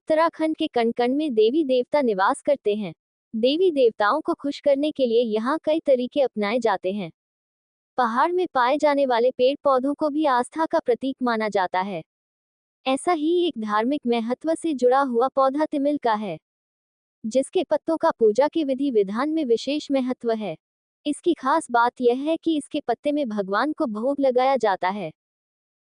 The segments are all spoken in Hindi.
उत्तराखंड के कण-कण में देवी देवता निवास करते हैं। देवी देवताओं को खुश करने के लिए यहाँ कई तरीके अपनाए जाते हैं। पहाड़ में पाए जाने वाले पेड़ पौधों को भी आस्था का प्रतीक माना जाता है। ऐसा ही एक धार्मिक महत्व से जुड़ा हुआ पौधा तिमिल का है, जिसके पत्तों का पूजा के विधि विधान में विशेष महत्व है। इसकी खास बात यह है कि इसके पत्ते में भगवान को भोग लगाया जाता है।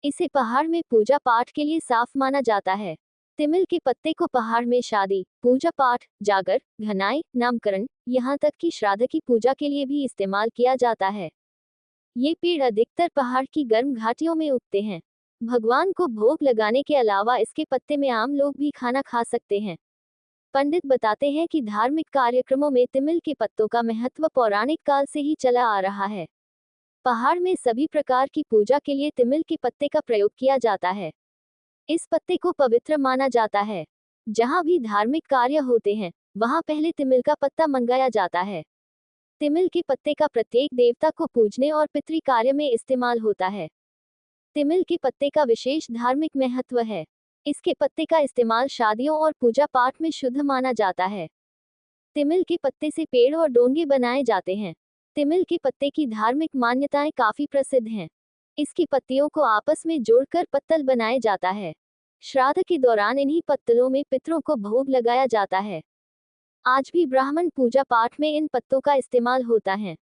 इसे पहाड़ में पूजा पाठ के लिए साफ माना जाता है। तिमिल के पत्ते को पहाड़ में शादी, पूजा पाठ, जागर, घनाई, नामकरण, यहाँ तक कि श्राद्ध की पूजा के लिए भी इस्तेमाल किया जाता है। ये पेड़ अधिकतर पहाड़ की गर्म घाटियों में उगते हैं। भगवान को भोग लगाने के अलावा इसके पत्ते में आम लोग भी खाना खा सकते हैं। पंडित बताते हैं कि धार्मिक कार्यक्रमों में तिमिल के पत्तों का महत्व पौराणिक काल से ही चला आ रहा है। पहाड़ में सभी प्रकार की पूजा के लिए तिमिल के पत्ते का प्रयोग किया जाता है। इस पत्ते को पवित्र माना जाता है। जहाँ भी धार्मिक कार्य होते हैं, वहाँ पहले तिमिल का पत्ता मंगाया जाता है। तिमिल के पत्ते का प्रत्येक देवता को पूजने और पितृ कार्य में इस्तेमाल होता है। तिमिल के पत्ते का विशेष धार्मिक महत्व है। इसके पत्ते का इस्तेमाल शादियों और पूजा पाठ में शुद्ध माना जाता है। तिमिल के पत्ते से पेड़ और डोंगे बनाए जाते हैं। तिमिल के पत्ते की धार्मिक मान्यताएं काफी प्रसिद्ध हैं। इसकी पत्तियों को आपस में जोड़कर पत्तल बनाया जाता है। श्राद्ध के दौरान इन्हीं पत्तलों में पितरों को भोग लगाया जाता है। आज भी ब्राह्मण पूजा पाठ में इन पत्तों का इस्तेमाल होता है।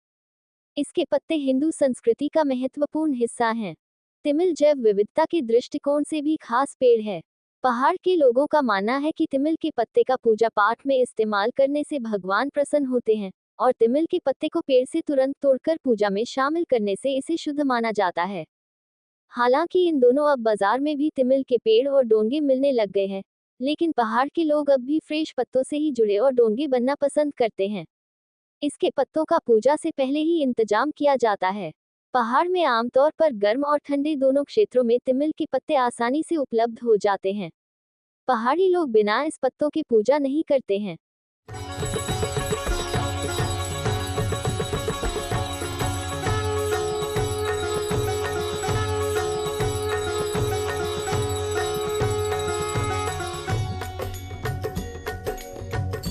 इसके पत्ते हिंदू संस्कृति का महत्वपूर्ण हिस्सा हैं। तिमिल जैव विविधता के दृष्टिकोण से भी खास पेड़ है। पहाड़ के लोगों का मानना है कि तिमिल के पत्ते का पूजा पाठ में इस्तेमाल करने से भगवान प्रसन्न होते हैं, और तिमिल के पत्ते को पेड़ से तुरंत तोड़कर पूजा में शामिल करने से इसे शुद्ध माना जाता है। हालांकि इन दोनों अब बाजार में भी तिमिल के पेड़ और डोंगे मिलने लग गए हैं, लेकिन पहाड़ के लोग अब भी फ्रेश पत्तों से ही जुड़े और डोंगे बनना पसंद करते हैं। इसके पत्तों का पूजा से पहले ही इंतजाम किया जाता है। पहाड़ में आमतौर पर गर्म और ठंडे दोनों क्षेत्रों में तिमिल के पत्ते आसानी से उपलब्ध हो जाते हैं। पहाड़ी लोग बिना इस पत्तों की पूजा नहीं करते हैं।